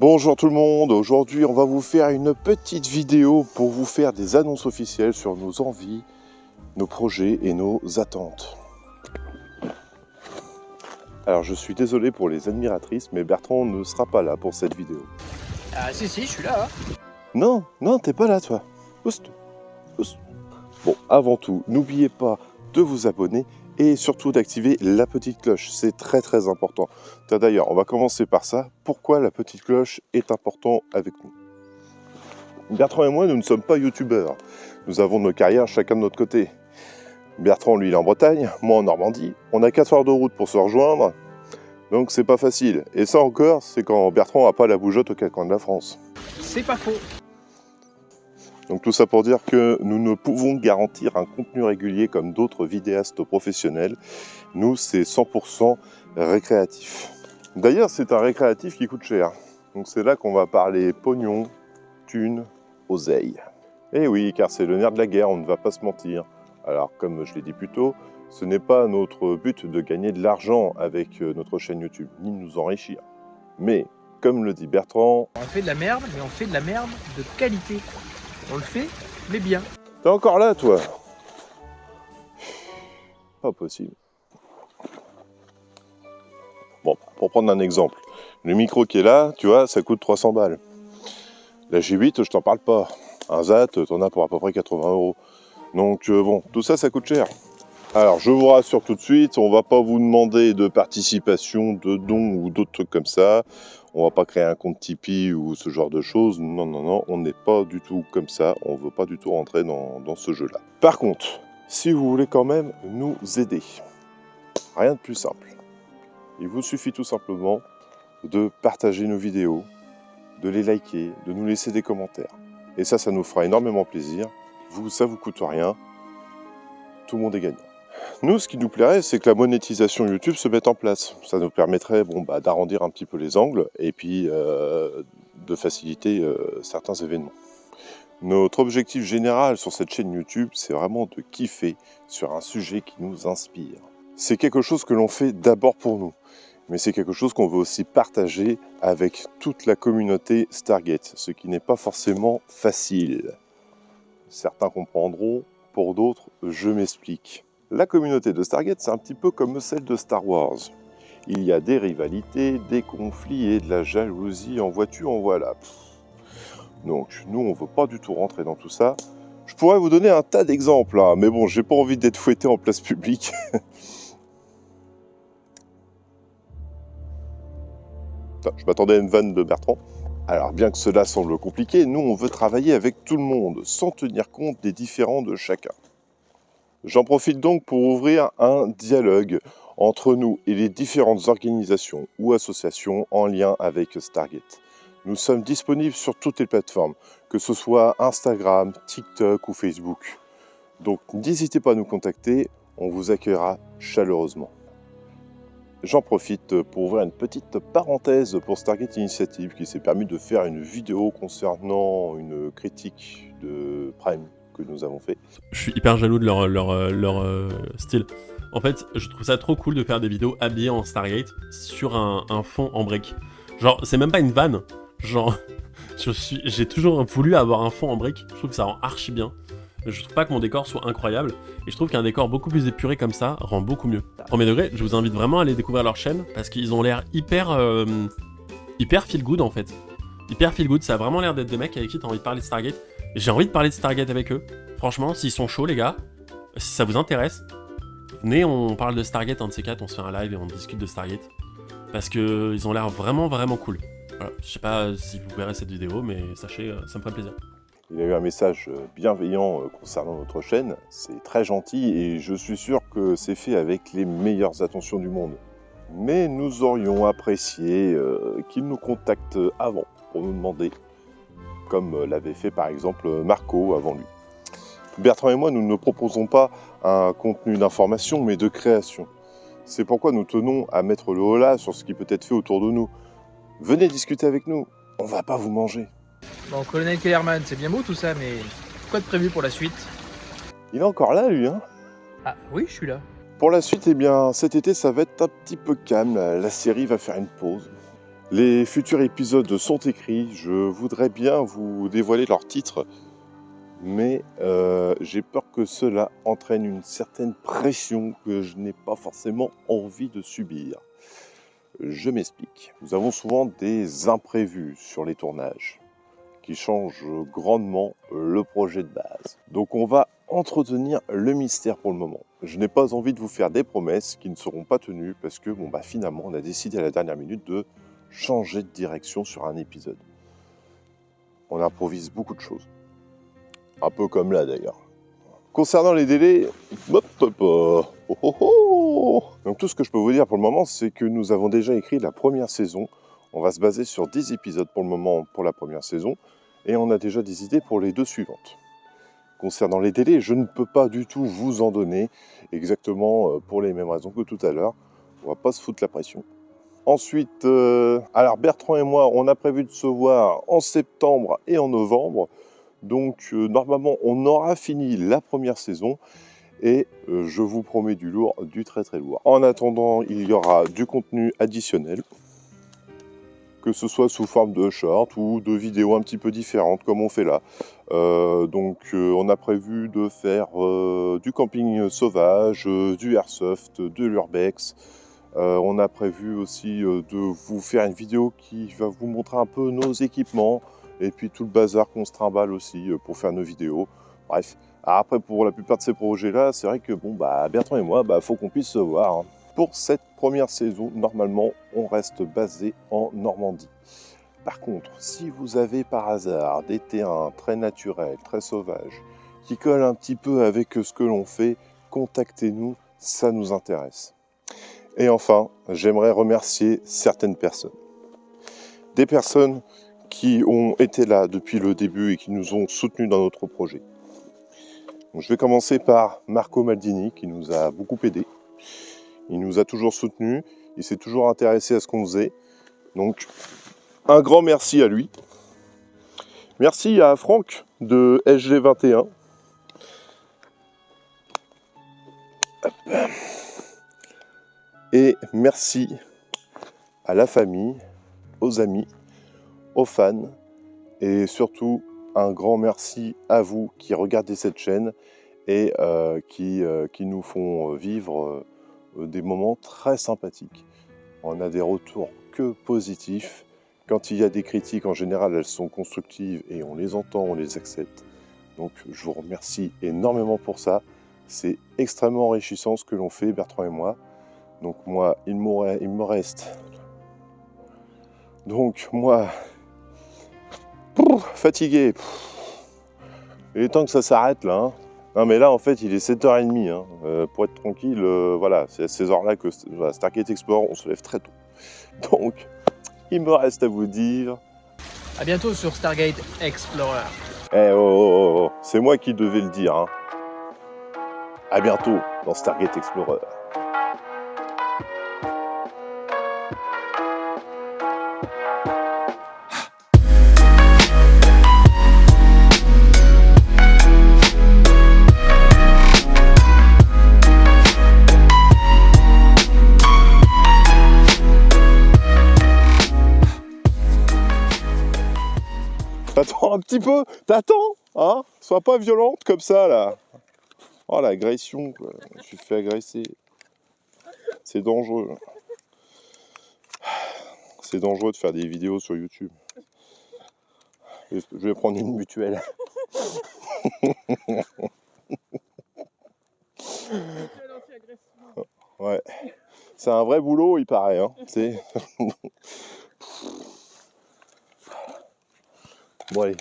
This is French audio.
Bonjour tout le monde, aujourd'hui on va vous faire une petite vidéo pour vous faire des annonces officielles sur nos envies, nos projets et nos attentes. Alors je suis désolé pour les admiratrices, mais Bertrand ne sera pas là pour cette vidéo. Ah si, je suis là. Non, t'es pas là toi. Oust. Bon, avant tout, n'oubliez pas de vous abonner et surtout d'activer la petite cloche, c'est très important. D'ailleurs, on va commencer par ça. Pourquoi la petite cloche est importante avec nous? Bertrand et moi, nous ne sommes pas youtubeurs. Nous avons nos carrières chacun de notre côté. Bertrand, lui, il est en Bretagne, moi en Normandie. On a 4 heures de route pour se rejoindre, donc c'est pas facile. Et ça encore, c'est quand Bertrand n'a pas la bougeotte aux 4 coins de la France. C'est pas faux. Donc tout ça pour dire que nous ne pouvons garantir un contenu régulier comme d'autres vidéastes professionnels. Nous, c'est 100% récréatif. D'ailleurs, c'est un récréatif qui coûte cher. Donc c'est là qu'on va parler pognon, thunes, oseille. Et oui, car c'est le nerf de la guerre, on ne va pas se mentir. Alors, comme je l'ai dit plus tôt, ce n'est pas notre but de gagner de l'argent avec notre chaîne YouTube, ni de nous enrichir. Mais, comme le dit Bertrand... On fait de la merde, mais on fait de la merde de qualité. On le fait, mais bien. T'es encore là, toi? Pas possible. Bon, pour prendre un exemple, le micro qui est là, tu vois, ça coûte 300 balles. La G8, je t'en parle pas. Un ZAT, t'en as pour à peu près 80 €. Donc bon, tout ça, ça coûte cher. Alors, je vous rassure tout de suite, on va pas vous demander de participation, de dons ou d'autres trucs comme ça. On va pas créer un compte Tipeee ou ce genre de choses. Non, on n'est pas du tout comme ça. On veut pas du tout rentrer dans ce jeu-là. Par contre, si vous voulez quand même nous aider, rien de plus simple. Il vous suffit tout simplement de partager nos vidéos, de les liker, de nous laisser des commentaires. Et ça nous fera énormément plaisir. Ça vous coûte rien. Tout le monde est gagnant. Nous, ce qui nous plairait, c'est que la monétisation YouTube se mette en place. Ça nous permettrait d'arrondir un petit peu les angles et puis de faciliter certains événements. Notre objectif général sur cette chaîne YouTube, c'est vraiment de kiffer sur un sujet qui nous inspire. C'est quelque chose que l'on fait d'abord pour nous, mais c'est quelque chose qu'on veut aussi partager avec toute la communauté Stargate, ce qui n'est pas forcément facile. Certains comprendront, pour d'autres, je m'explique. La communauté de Stargate, c'est un petit peu comme celle de Star Wars. Il y a des rivalités, des conflits et de la jalousie, en vois-tu, en voilà. Donc, nous, on ne veut pas du tout rentrer dans tout ça. Je pourrais vous donner un tas d'exemples, hein, mais bon, j'ai pas envie d'être fouetté en place publique. Je m'attendais à une vanne de Bertrand. Alors, bien que cela semble compliqué, nous, on veut travailler avec tout le monde, sans tenir compte des différends de chacun. J'en profite donc pour ouvrir un dialogue entre nous et les différentes organisations ou associations en lien avec Stargate. Nous sommes disponibles sur toutes les plateformes, que ce soit Instagram, TikTok ou Facebook. Donc n'hésitez pas à nous contacter, on vous accueillera chaleureusement. J'en profite pour ouvrir une petite parenthèse pour Stargate Initiative qui s'est permis de faire une vidéo concernant une critique de Prime que nous avons fait. Je suis hyper jaloux de leur style. En fait, je trouve ça trop cool de faire des vidéos habillées en Stargate sur un fond en briques. Genre, c'est même pas une vanne. Genre, j'ai toujours voulu avoir un fond en briques. Je trouve que ça rend archi bien. Je trouve pas que mon décor soit incroyable. Et je trouve qu'un décor beaucoup plus épuré comme ça rend beaucoup mieux. Premier degré, je vous invite vraiment à aller découvrir leur chaîne parce qu'ils ont l'air hyper feel good en fait. Hyper feel good, ça a vraiment l'air d'être des mecs avec qui t'as envie de parler de Stargate. J'ai envie de parler de Stargate avec eux. Franchement, s'ils sont chauds les gars, si ça vous intéresse, venez, on parle de Stargate, un de ces quatre, on se fait un live et on discute de Stargate. Parce que ils ont l'air vraiment cool. Voilà, je sais pas si vous verrez cette vidéo, mais sachez, ça me ferait plaisir. Il y a eu un message bienveillant concernant notre chaîne, c'est très gentil et je suis sûr que c'est fait avec les meilleures intentions du monde. Mais nous aurions apprécié qu'il nous contacte avant pour nous demander, comme l'avait fait par exemple Marco avant lui. Bertrand et moi, nous ne proposons pas un contenu d'information, mais de création. C'est pourquoi nous tenons à mettre le holà sur ce qui peut être fait autour de nous. Venez discuter avec nous, on va pas vous manger. Bon, Colonel Kellerman, c'est bien beau tout ça, mais quoi de prévu pour la suite? Il est encore là, lui, hein? Ah oui, je suis là. Pour la suite, eh bien, cet été, ça va être un petit peu calme. La série va faire une pause. Les futurs épisodes sont écrits, je voudrais bien vous dévoiler leur titre, mais j'ai peur que cela entraîne une certaine pression que je n'ai pas forcément envie de subir. Je m'explique. Nous avons souvent des imprévus sur les tournages qui changent grandement le projet de base. Donc on va entretenir le mystère pour le moment. Je n'ai pas envie de vous faire des promesses qui ne seront pas tenues parce que finalement on a décidé à la dernière minute de changer de direction sur un épisode. On improvise beaucoup de choses. Un peu comme là d'ailleurs. Concernant les délais, donc tout ce que je peux vous dire pour le moment, c'est que nous avons déjà écrit la première saison. On va se baser sur 10 épisodes pour le moment pour la première saison, et on a déjà des idées pour les 2 suivantes. Concernant les délais, je ne peux pas du tout vous en donner, exactement pour les mêmes raisons que tout à l'heure. On va pas se foutre la pression. Ensuite, alors Bertrand et moi, on a prévu de se voir en septembre et en novembre. Donc normalement on aura fini la première saison et je vous promets du lourd, du très très lourd. En attendant, il y aura du contenu additionnel, que ce soit sous forme de short ou de vidéos un petit peu différentes comme on fait là. On a prévu de faire du camping sauvage, du airsoft, de l'urbex. On a prévu aussi de vous faire une vidéo qui va vous montrer un peu nos équipements. Et puis tout le bazar qu'on se trimballe aussi pour faire nos vidéos. Bref, après pour la plupart de ces projets-là, c'est vrai que Bertrand et moi, faut qu'on puisse se voir. Hein. Pour cette première saison, normalement, on reste basé en Normandie. Par contre, si vous avez par hasard des terrains très naturels, très sauvages, qui collent un petit peu avec ce que l'on fait, contactez-nous, ça nous intéresse. Et enfin, j'aimerais remercier certaines personnes. Des personnes qui ont été là depuis le début et qui nous ont soutenus dans notre projet. Donc, je vais commencer par Marco Maldini, qui nous a beaucoup aidé. Il nous a toujours soutenus, il s'est toujours intéressé à ce qu'on faisait. Donc, un grand merci à lui. Merci à Franck de SG21. Et merci à la famille, aux amis, aux fans, et surtout un grand merci à vous qui regardez cette chaîne et qui nous font vivre des moments très sympathiques. On a des retours que positifs. Quand il y a des critiques, en général, elles sont constructives et on les entend, on les accepte. Donc je vous remercie énormément pour ça. C'est extrêmement enrichissant ce que l'on fait, Bertrand et moi. Donc moi, il me reste... Donc moi... fatigué. Il est temps que ça s'arrête là. Hein. Non mais là en fait il est 7h30. Hein. Pour être tranquille, voilà, c'est à ces heures-là que Stargate Explorer, on se lève très tôt. Donc, il me reste à vous dire... À bientôt sur Stargate Explorer. C'est moi qui devais le dire. Hein. À bientôt dans Stargate Explorer. Attends un petit peu, t'attends, hein? Sois pas violente comme ça là. Oh l'agression, quoi. Je suis fait agresser. C'est dangereux. C'est dangereux de faire des vidéos sur YouTube. Je vais prendre une mutuelle. Ouais. C'est un vrai boulot, il paraît. Hein. Bon allez.